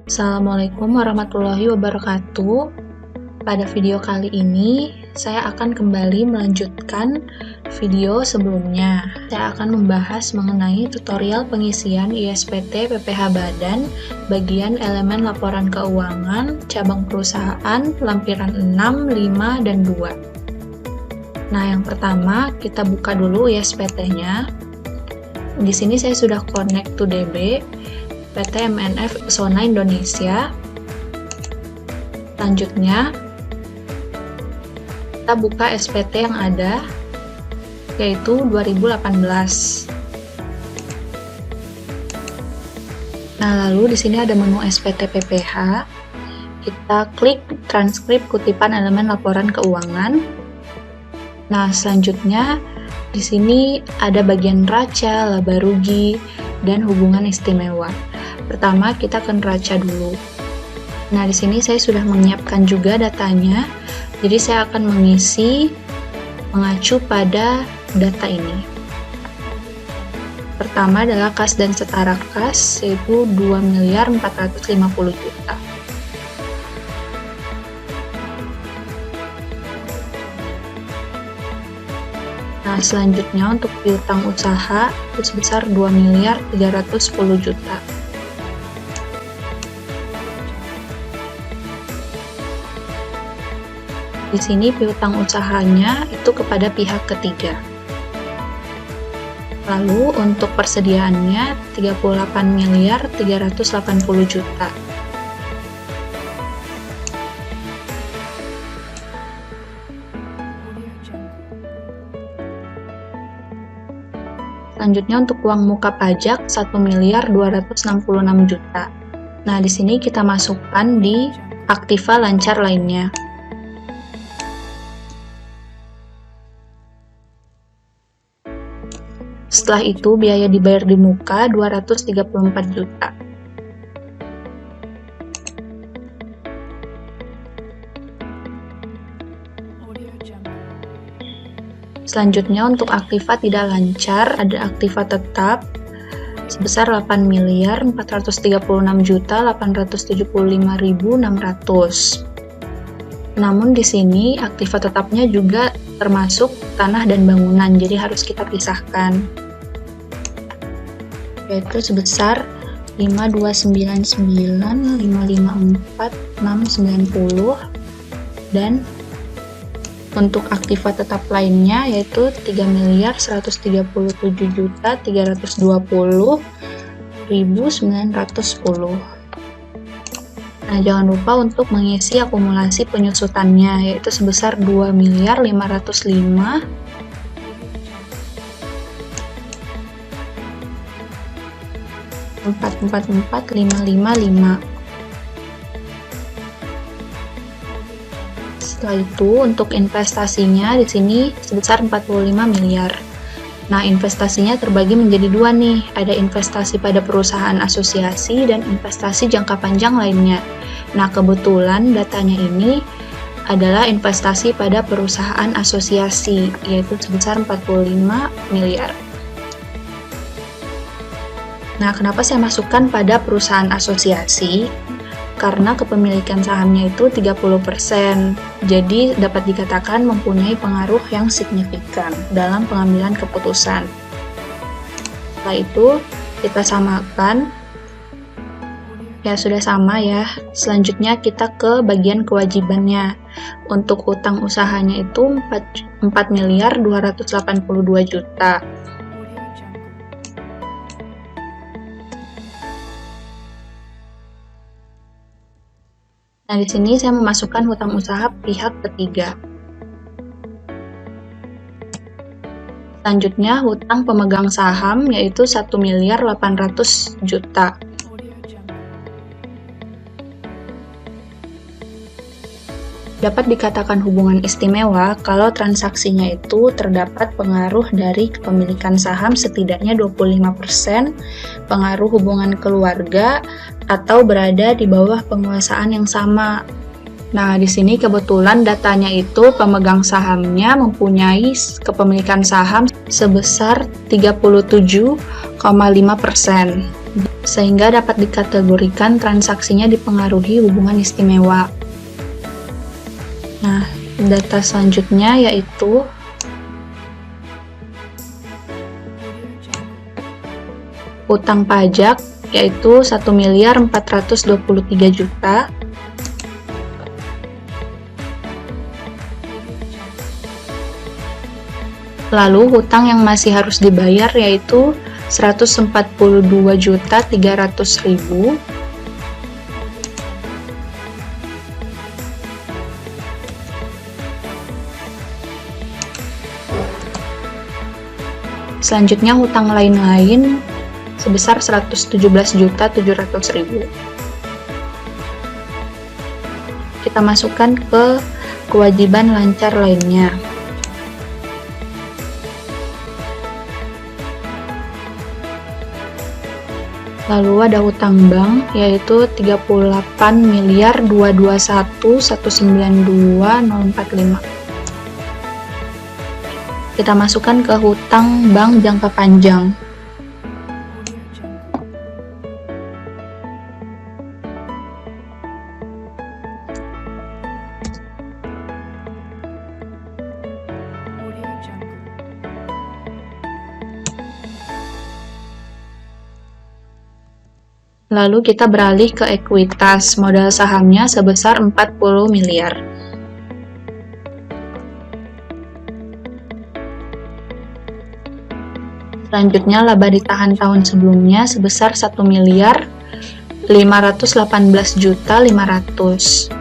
Assalamualaikum warahmatullahi wabarakatuh. Pada video kali ini, saya akan kembali melanjutkan video sebelumnya. Saya akan membahas mengenai tutorial pengisian ISPT PPh Badan, bagian elemen laporan keuangan, cabang perusahaan, lampiran 6, 5, dan 2. Nah, yang pertama, kita buka dulu ISPT-nya. Di sini saya sudah connect to DB, PT MNF Pesona Indonesia. Selanjutnya, kita buka SPT yang ada, yaitu 2018. Nah, lalu di sini ada menu SPT PPh. Kita klik transkrip kutipan elemen laporan keuangan. Nah, selanjutnya di sini ada bagian neraca, laba rugi, dan hubungan istimewa. Pertama, kita ke neraca dulu. Nah, di sini saya sudah menyiapkan juga datanya. Jadi saya akan mengisi mengacu pada data ini. Pertama adalah kas dan setara kas, yaitu 2.450.000.000. Nah, selanjutnya untuk piutang usaha itu sebesar 2.310.000.000. Di sini piutang usahanya itu kepada pihak ketiga. Lalu untuk persediaannya 38.380.000.000. Selanjutnya untuk uang muka pajak 1.266.000.000. Nah, di sini kita masukkan di aktiva lancar lainnya. Setelah itu biaya dibayar di muka 234 juta. Selanjutnya untuk aktiva tidak lancar, ada aktiva tetap sebesar 8.436.875.600. Namun di sini aktiva tetapnya juga termasuk tanah dan bangunan, jadi harus kita pisahkan. Yaitu sebesar 5.299, 554, 690, dan untuk aktiva tetap lainnya yaitu 3.137.320.910. Nah, jangan lupa untuk mengisi akumulasi penyusutannya, yaitu sebesar 2.505.000.000 444.555. Setelah itu untuk investasinya di sini sebesar 45 miliar. Nah, investasinya terbagi menjadi dua nih, ada investasi pada perusahaan asosiasi dan investasi jangka panjang lainnya. Nah, kebetulan datanya ini adalah investasi pada perusahaan asosiasi, yaitu sebesar 45 miliar. Nah, kenapa saya masukkan pada perusahaan asosiasi? Karena kepemilikan sahamnya itu 30%, jadi dapat dikatakan mempunyai pengaruh yang signifikan dalam pengambilan keputusan. Setelah itu, kita samakan. Ya, sudah sama ya. Selanjutnya kita ke bagian kewajibannya. Untuk utang usahanya itu 4.282.000.000. Nah, di sini saya memasukkan hutang usaha pihak ketiga. Selanjutnya, hutang pemegang saham yaitu 1.800.000.000. Dapat dikatakan hubungan istimewa kalau transaksinya itu terdapat pengaruh dari kepemilikan saham setidaknya 25%, pengaruh hubungan keluarga, atau berada di bawah penguasaan yang sama. Nah, di sini kebetulan datanya itu pemegang sahamnya mempunyai kepemilikan saham sebesar 37,5%, sehingga dapat dikategorikan transaksinya dipengaruhi hubungan istimewa. Nah, data selanjutnya yaitu utang pajak, yaitu 1.423.000.000. Lalu hutang yang masih harus dibayar yaitu 142.300.000. Selanjutnya hutang lain-lain sebesar 117.700.000. Kita masukkan ke kewajiban lancar lainnya. Lalu ada hutang bank yaitu 38.221.192.045. Kita masukkan ke hutang bank jangka panjang. Lalu kita beralih ke ekuitas, modal sahamnya sebesar 40 miliar. Selanjutnya laba ditahan tahun sebelumnya sebesar 1.518.500.000.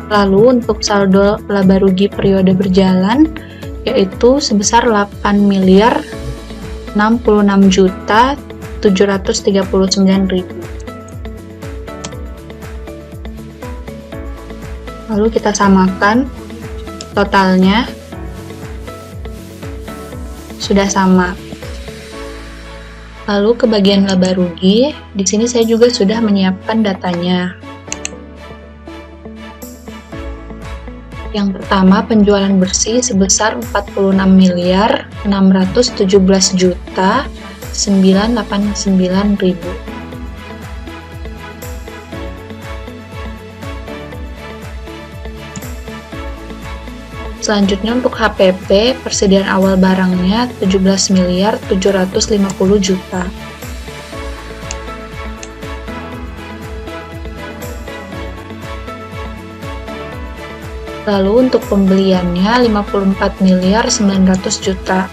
Lalu untuk saldo laba rugi periode berjalan yaitu sebesar 8.066.739.000. Lalu kita samakan totalnya, sudah sama. Lalu ke bagian laba rugi, di sini saya juga sudah menyiapkan datanya. Yang pertama, penjualan bersih sebesar 46.617.989.000. Selanjutnya untuk HPP, persediaan awal barangnya 17.750.000.000. Lalu untuk pembeliannya 54.900.000.000.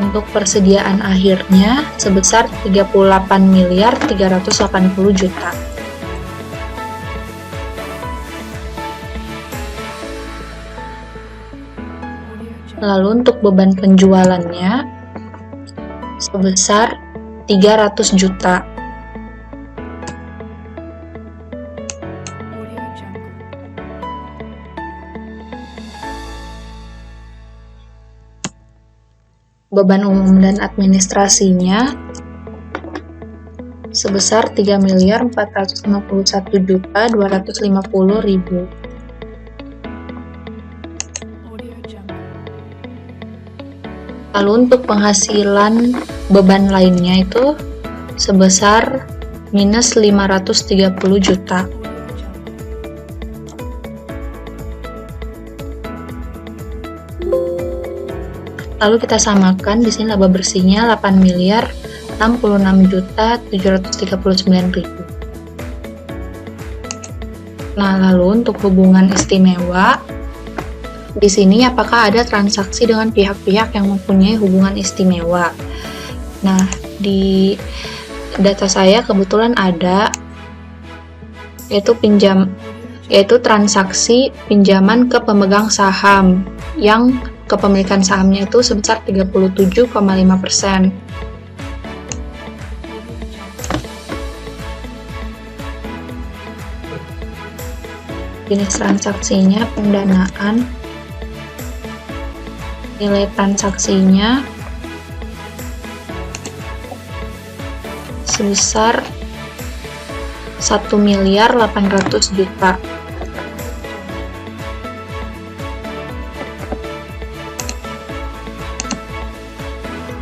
Untuk persediaan akhirnya sebesar 38.380.000.000. Lalu untuk beban penjualannya sebesar 300 juta. Beban umum dan administrasinya sebesar 3.451.250.000. Lalu untuk penghasilan beban lainnya itu sebesar minus 530 juta. Lalu kita samakan, di sini laba bersihnya 8.066.739.000. Nah, lalu untuk hubungan istimewa, di sini apakah ada transaksi dengan pihak-pihak yang mempunyai hubungan istimewa? Nah, di data saya kebetulan ada, yaitu transaksi pinjaman ke pemegang saham yang kepemilikan sahamnya itu sebesar 37,5%. jenis transaksinya pendanaan, nilai transaksinya sebesar 1.800.000.000.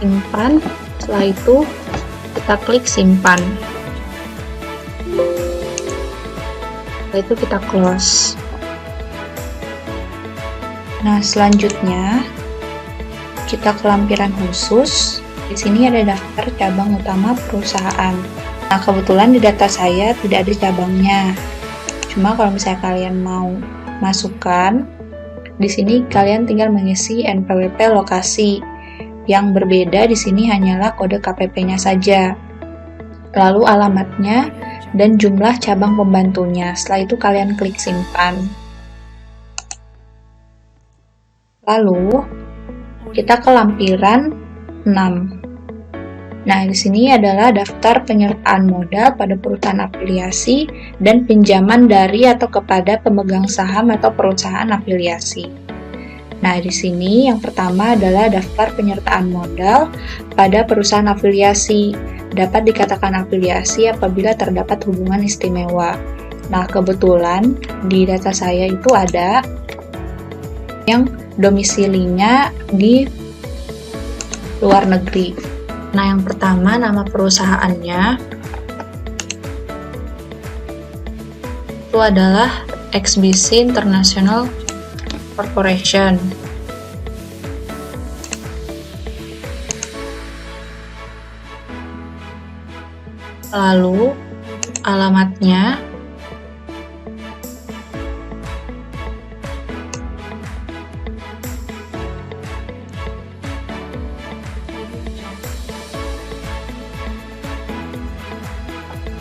Simpan, setelah itu kita klik simpan, setelah itu kita close. Nah, selanjutnya kita ke lampiran khusus. Di sini ada daftar cabang utama perusahaan. Nah, kebetulan di data saya tidak ada cabangnya. Cuma kalau misalnya kalian mau masukkan, di sini kalian tinggal mengisi NPWP lokasi. Yang berbeda di sini hanyalah kode KPP-nya saja. Lalu alamatnya dan jumlah cabang pembantunya. Setelah itu kalian klik simpan. Lalu kita ke lampiran 6. Nah, di sini adalah daftar penyertaan modal pada perusahaan afiliasi dan pinjaman dari atau kepada pemegang saham atau perusahaan afiliasi. Nah, di sini yang pertama adalah daftar penyertaan modal pada perusahaan afiliasi. Dapat dikatakan afiliasi apabila terdapat hubungan istimewa. Nah, kebetulan di data saya itu ada yang domisilinya di luar negeri. Nah, yang pertama nama perusahaannya itu adalah XBC International Corporation. Lalu alamatnya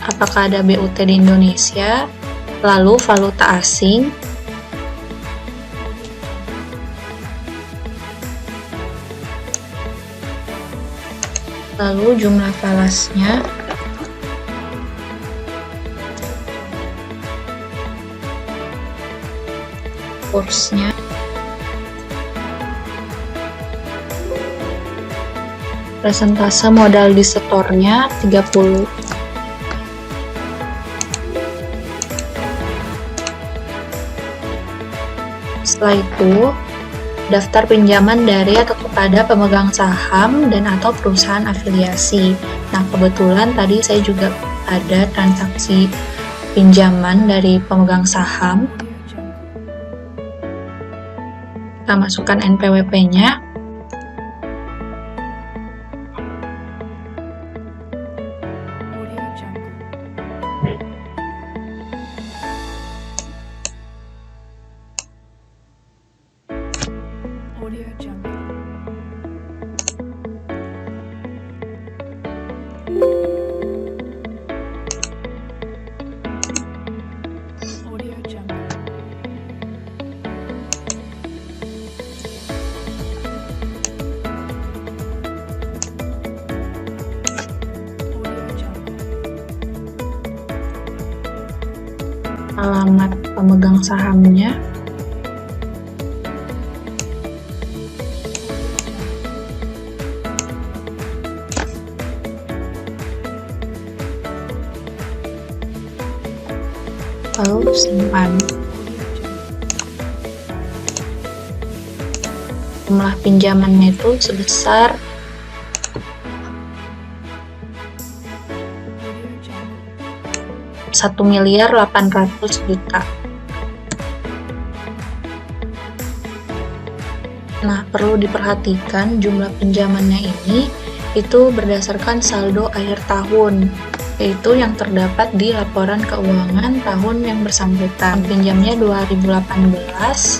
apakah ada BUT di Indonesia, lalu valuta asing, lalu jumlah falasnya, kursnya, persentase modal di setornya 30. Setelah itu, daftar pinjaman dari atau kepada pemegang saham dan atau perusahaan afiliasi. Nah, kebetulan tadi saya juga ada transaksi pinjaman dari pemegang saham. Kita masukkan NPWP-nya. Alamat pemegang sahamnya, lalu simpan. Jumlah pinjamannya itu sebesar 1.800.000.000. Nah, perlu diperhatikan jumlah pinjamannya ini itu berdasarkan saldo akhir tahun, yaitu yang terdapat di laporan keuangan tahun yang bersangkutan. Pinjamnya 2018,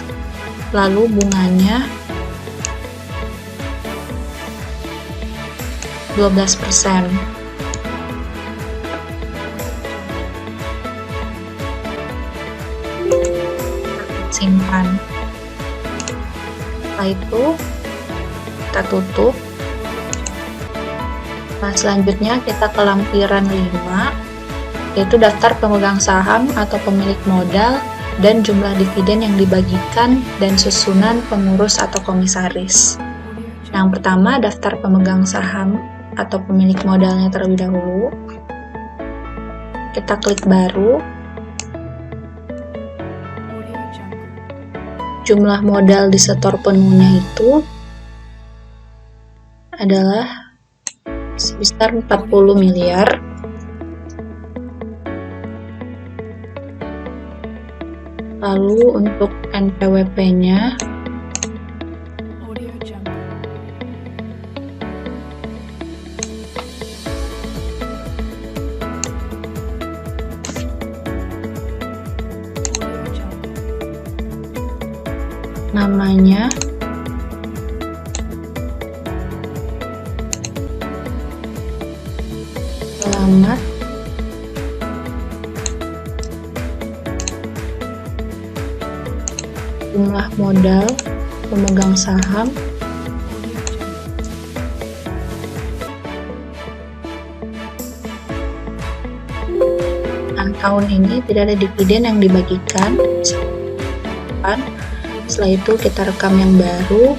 lalu bunganya 12%. Simpan. Setelah itu kita tutup. Nah, selanjutnya kita ke lampiran 5, yaitu daftar pemegang saham atau pemilik modal dan jumlah dividen yang dibagikan, dan susunan pengurus atau komisaris. Yang pertama, daftar pemegang saham atau pemilik modalnya terlebih dahulu. Kita klik baru. Jumlah modal disetor penuhnya itu adalah sebesar 40 miliar. Lalu untuk NPWP-nya namanya Selamat jumlah modal pemegang saham tahun ini tidak ada dividen yang dibagikan. Setelah itu kita rekam yang baru.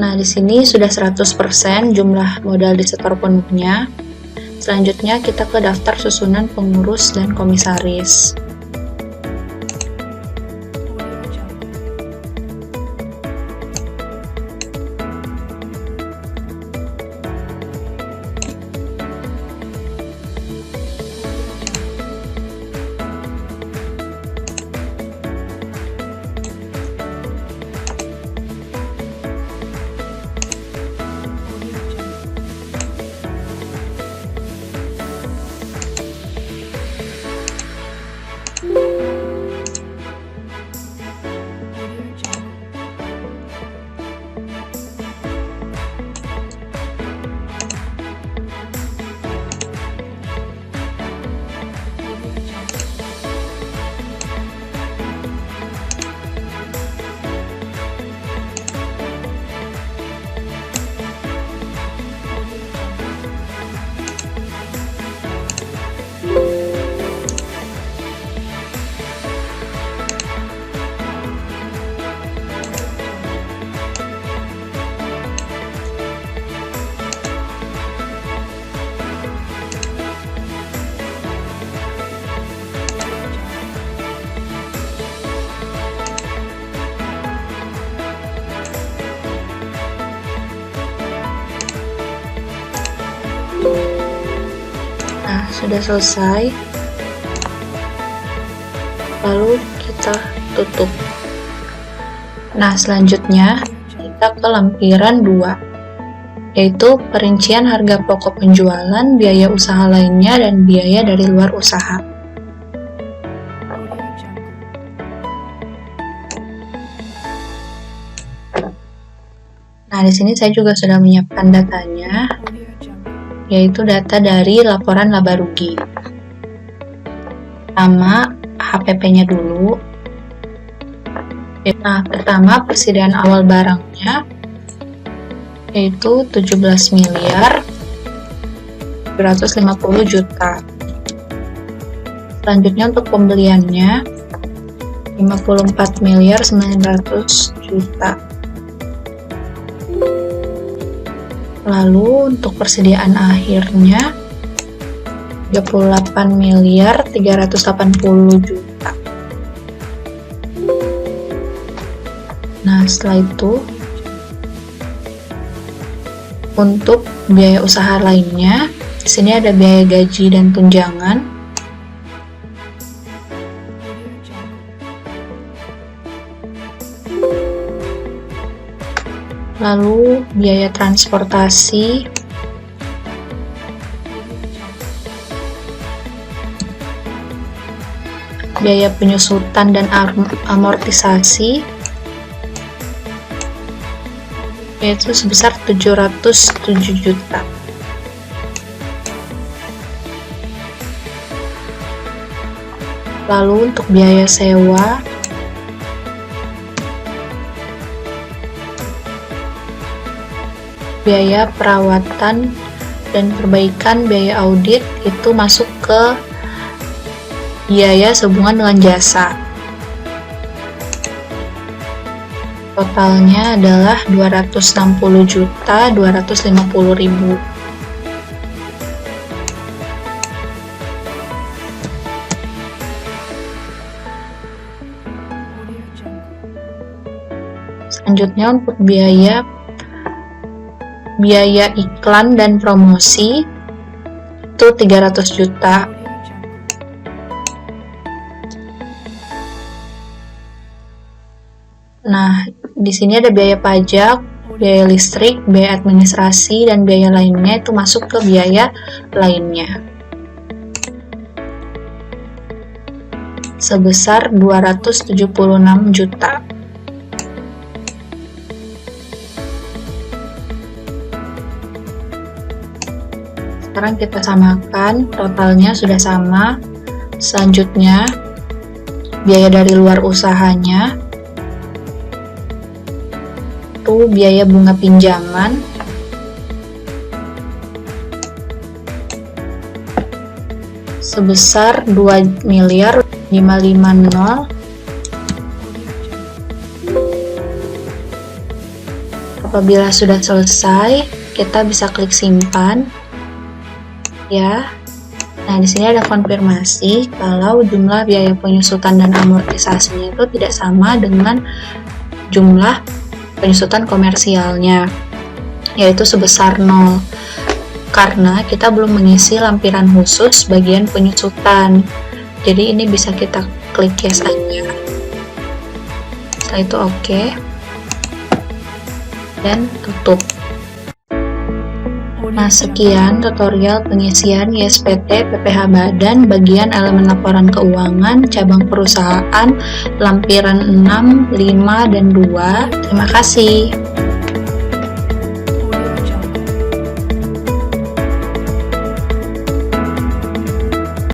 Nah, di sini sudah 100% jumlah modal disetor penuhnya. Selanjutnya kita ke daftar susunan pengurus dan komisaris. Nah, sudah selesai. Lalu kita tutup. Nah, selanjutnya kita ke lampiran 2, yaitu perincian harga pokok penjualan, biaya usaha lainnya, dan biaya dari luar usaha. Nah, di sini saya juga sudah menyiapkan datanya, yaitu data dari laporan laba rugi. Pertama, HPP-nya dulu. Nah, pertama persediaan awal barangnya, yaitu 17 miliar 750 juta. Selanjutnya untuk pembeliannya 54.900.000.000. Lalu untuk persediaan akhirnya 38.380.000.000. Nah, setelah itu untuk biaya usaha lainnya, di sini ada biaya gaji dan tunjangan. Lalu biaya transportasi, biaya penyusutan dan amortisasi, yaitu sebesar 707 juta. Lalu untuk biaya sewa, biaya perawatan dan perbaikan, biaya audit itu masuk ke biaya sehubungan dengan jasa. Totalnya adalah 260.250.000. Selanjutnya untuk biaya iklan dan promosi itu 300 juta. Nah, di sini ada biaya pajak, biaya listrik, biaya administrasi, dan biaya lainnya itu masuk ke biaya lainnya. Sebesar 276 juta. Sekarang kita samakan, totalnya sudah sama. Selanjutnya, biaya dari luar usahanya, itu biaya bunga pinjaman, sebesar 2.550.000. Apabila sudah selesai, kita bisa klik simpan. Ya. Nah, di sini ada konfirmasi kalau jumlah biaya penyusutan dan amortisasinya itu tidak sama dengan jumlah penyusutan komersialnya, yaitu sebesar 0, karena kita belum mengisi lampiran khusus bagian penyusutan. Jadi ini bisa kita klik yes aja. Setelah itu oke, dan tutup. Nah, sekian tutorial pengisian ISPT PPh Badan bagian elemen laporan keuangan cabang perusahaan lampiran 6, 5, dan 2. Terima kasih.